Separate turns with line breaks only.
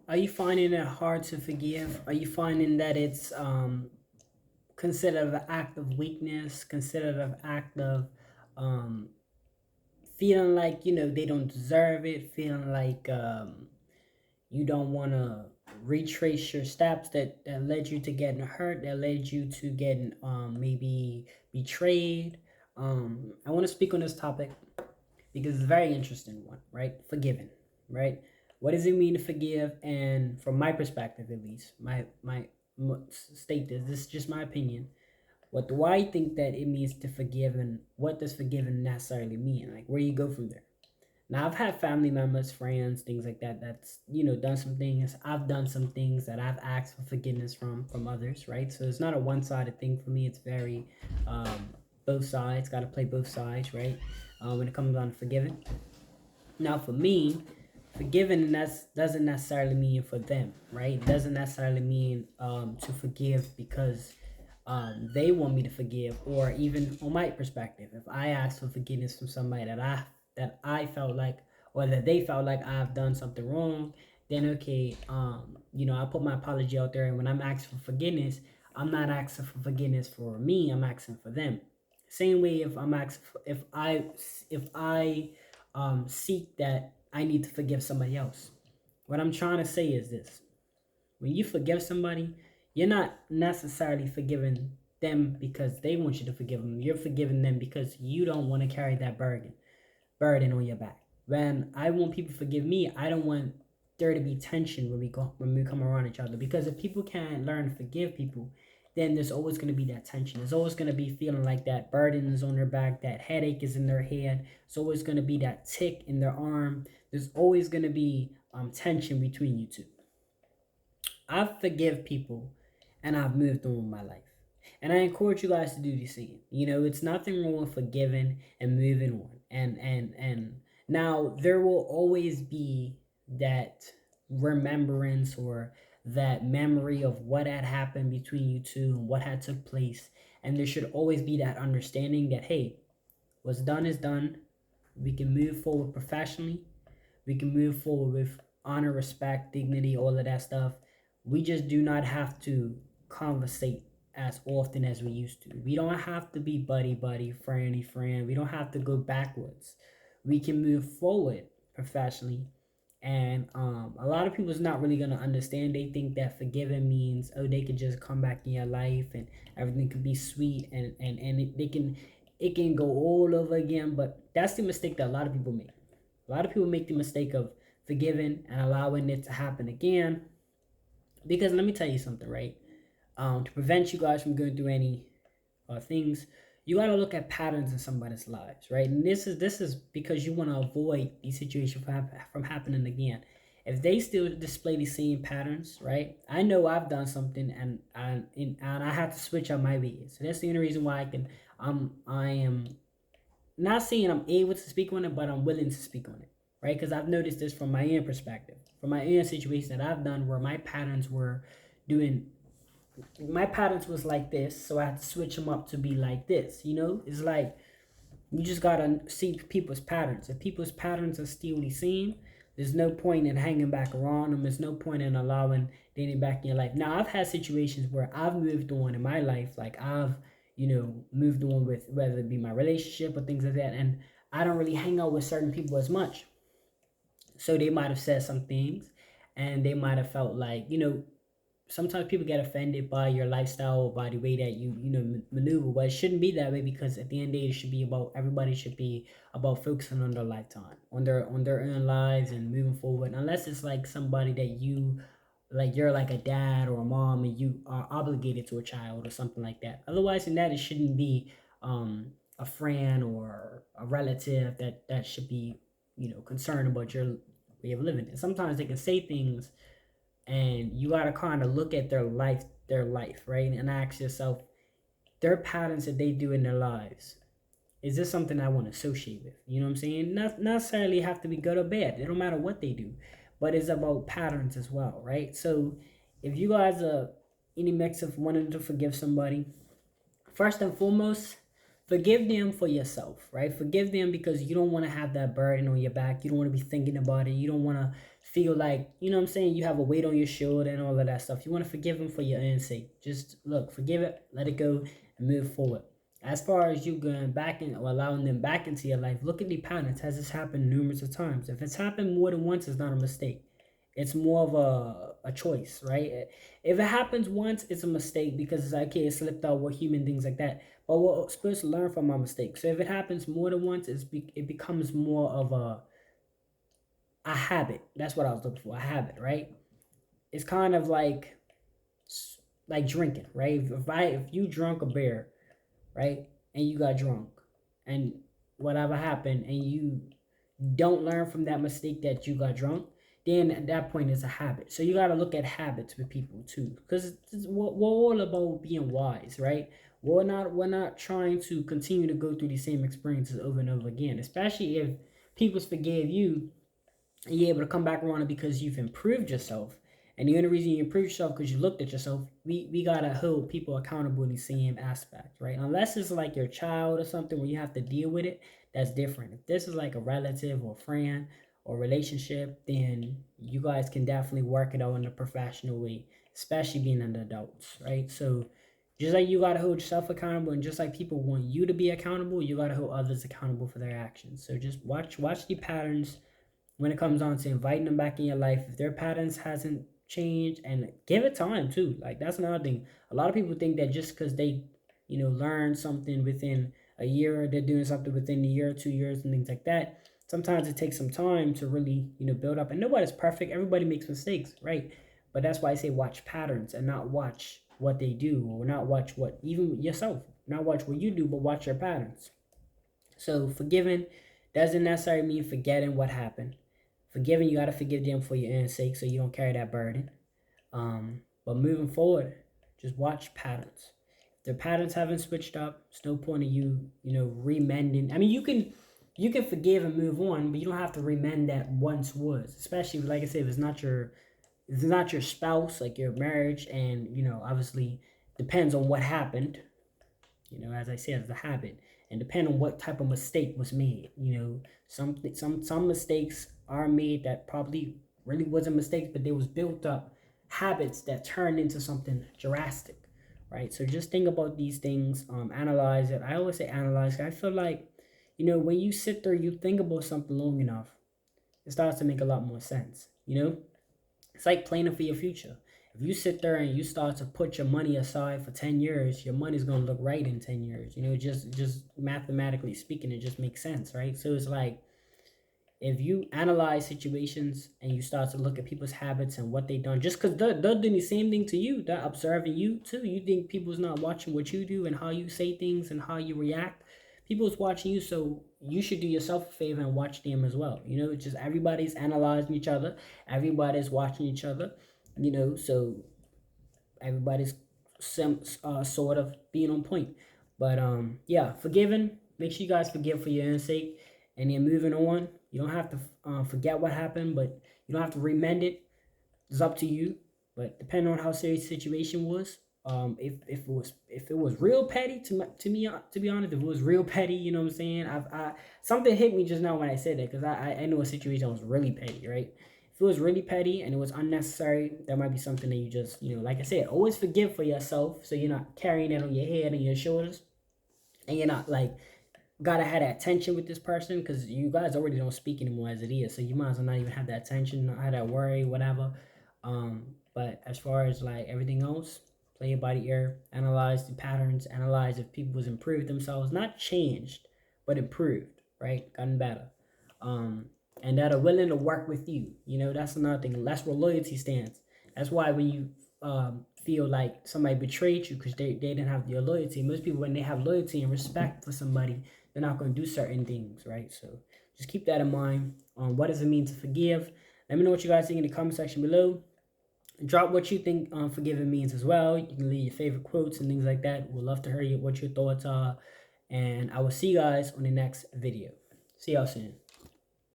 Are you finding it hard to forgive? Are you finding that it's considered an act of weakness, considered an act of um, feeling like they don't deserve it, feeling like you don't want to retrace your steps that led you to getting hurt, that led you to getting maybe betrayed? I want to speak on this topic because it's a very interesting one, right? Forgiving, right? What does it mean to forgive? And from my perspective, at least, state this is just my opinion. What do I think that it means to forgive, and what does forgiving necessarily mean? Like, where you go from there? Now, I've had family members, friends, things like that. That's done some things. I've done some things that I've asked for forgiveness from others, right? So it's not a one sided thing for me. It's very both sides. Got to play both sides, right? When it comes on forgiving. Now, for me, forgiving doesn't necessarily mean for them, right? It doesn't necessarily mean to forgive because they want me to forgive, or even on my perspective, if I ask for forgiveness from somebody that I felt like, or that they felt like I've done something wrong, then okay, I put my apology out there, and when I'm asking for forgiveness, I'm not asking for forgiveness for me. I'm asking for them. Same way, if I'm asking for, if I seek that I need to forgive somebody else. What I'm trying to say is this: when you forgive somebody, you're not necessarily forgiving them because they want you to forgive them. You're forgiving them because you don't want to carry that burden on your back. When I want people to forgive me, I don't want there to be tension when we come around each other. Because if people can't learn to forgive people, then there's always going to be that tension. There's always going to be feeling like that burden is on their back, that headache is in their head. There's always going to be that tick in their arm. There's always going to be tension between you two. I've forgive people and I've moved on with my life. And I encourage you guys to do the same. It's nothing wrong with forgiving and moving on. And now there will always be that remembrance or that memory of what had happened between you two and what had took place. And there should always be that understanding that, hey, what's done is done. We can move forward professionally. We can move forward with honor, respect, dignity, all of that stuff. We just do not have to conversate as often as we used to. We don't have to be buddy buddy, friendly friend. We don't have to go backwards. We can move forward professionally. And a lot of people is not really gonna understand. They think that forgiving means, oh, they can just come back in your life and everything could be sweet, and it can go all over again. But that's the mistake that a lot of people make. A lot of people make the mistake of forgiving and allowing it to happen again. Because let me tell you something, right? To prevent you guys from going through any things, you got to look at patterns in somebody's lives, right? And this is because you want to avoid these situations from happening again. If they still display the same patterns, right? I know I've done something, and I have to switch up my ways. So that's the only reason why I am not saying I'm able to speak on it, but I'm willing to speak on it, right? Because I've noticed this from my own perspective, from my own situation that I've done where doing, my patterns was like this, so I had to switch them up to be like this. It's like you just gotta see people's patterns. If people's patterns are still the same, there's no point in hanging back around them. There's no point in allowing dating back in your life. Now, I've had situations where I've moved on in my life, like I've, moved on with whether it be my relationship or things like that, and I don't really hang out with certain people as much. So they might have said some things, and they might have felt like, sometimes people get offended by your lifestyle or by the way that you maneuver, but it shouldn't be that way, because at the end of the day, it should be about, everybody should be about focusing on their lifetime, on their own lives and moving forward, unless it's like somebody that you, like, you're like a dad or a mom and you are obligated to a child or something like that. Otherwise than that, it shouldn't be a friend or a relative that should be concerned about your way of living. And sometimes they can say things, and you got to kind of look at their life, right, and ask yourself, their patterns that they do in their lives, is this something I want to associate with? You know what I'm saying? Not necessarily have to be good or bad. It don't matter what they do, but it's about patterns as well, right? So if you guys are in a mix of wanting to forgive somebody, first and foremost, forgive them for yourself, right? Forgive them because you don't want to have that burden on your back. You don't want to be thinking about it. You don't want to feel like, you know what I'm saying, you have a weight on your shoulder and all of that stuff. You want to forgive them for your own sake. Just look, forgive it, let it go, and move forward. As far as you going back in or allowing them back into your life, look at the patterns. Has this happened numerous of times? If it's happened more than once, it's not a mistake. It's more of a choice, right? If it happens once, it's a mistake because it's like, okay, it slipped out, we're human, things like that. But we're supposed to learn from our mistakes. So if it happens more than once, it becomes more of a habit. That's what I was looking for, a habit, right? It's kind of like drinking, right? If you drunk a beer, right, and you got drunk, and whatever happened, and you don't learn from that mistake that you got drunk, then at that point it's a habit. So you got to look at habits with people too, because we're all about being wise, right? We're not trying to continue to go through the same experiences over and over again, especially if people forgave you and you're able to come back around it because you've improved yourself. And the only reason you improve yourself because you looked at yourself. We gotta hold people accountable in the same aspect, right? Unless it's like your child or something where you have to deal with it, that's different. If this is like a relative or friend or relationship, then you guys can definitely work it out in a professional way, especially being an adults, right? So just like you gotta hold yourself accountable, and just like people want you to be accountable, you gotta hold others accountable for their actions. So just watch the patterns when it comes on to inviting them back in your life. If their patterns hasn't changed, and give it time too. Like that's another thing. A lot of people think that just because they, learn something within a year, they're doing something within a year, 2 years, and things like that. Sometimes it takes some time to really, build up. And nobody's perfect. Everybody makes mistakes, right? But that's why I say watch patterns and not watch what they do, or not watch what even yourself, not watch what you do, but watch your patterns. So forgiving doesn't necessarily mean forgetting what happened. Forgiving, you got to forgive them for your own sake so you don't carry that burden. But moving forward, just watch patterns. If the patterns haven't switched up, it's no point of you, remending. I mean, you can forgive and move on, but you don't have to remend that once was. Especially, like I said, if it's not your spouse, like your marriage, and obviously depends on what happened. As I said, it's a habit, and depending on what type of mistake was made. Some mistakes are made that probably really wasn't mistakes, but they was built up habits that turned into something drastic, right? So just think about these things, analyze it. I always say analyze. I feel like, when you sit there, you think about something long enough, it starts to make a lot more sense. It's like planning for your future. If you sit there and you start to put your money aside for 10 years, your money's going to look right in 10 years. Just mathematically speaking, it just makes sense, right? So it's like, if you analyze situations and you start to look at people's habits and what they done, just because they're doing the same thing to you, they're observing you too. You think people's not watching what you do and how you say things and how you react. People's watching you, so you should do yourself a favor and watch them as well. It's just everybody's analyzing each other, everybody's watching each other. So everybody's sort of being on point. But yeah, forgiving. Make sure you guys forgive for your own sake, and then moving on. You don't have to forget what happened, but you don't have to remend it. It's up to you. But depending on how serious the situation was, if it was real petty to be honest, if it was real petty, you know what I'm saying? I something hit me just now when I said that, because I know a situation was really petty, right? If it was really petty and it was unnecessary, that might be something that you just, like I said, always forgive for yourself, so you're not carrying it on your head and your shoulders, and you're not like gotta have that tension with this person, because you guys already don't speak anymore as it is, so you might as well not even have that tension, not have that worry, whatever. But as far as like everything else, play it by the ear, analyze the patterns, analyze if people has improved themselves, not changed, but improved, right? Gotten better. And that are willing to work with you. That's another thing. That's where loyalty stands. That's why when you feel like somebody betrayed you because they didn't have your loyalty, most people, when they have loyalty and respect for somebody, they're not going to do certain things, right? So just keep that in mind. What does it mean to forgive? Let me know what you guys think in the comment section below. Drop what you think forgiving means as well. You can leave your favorite quotes and things like that. We'd love to hear what your thoughts are. And I will see you guys on the next video. See y'all soon.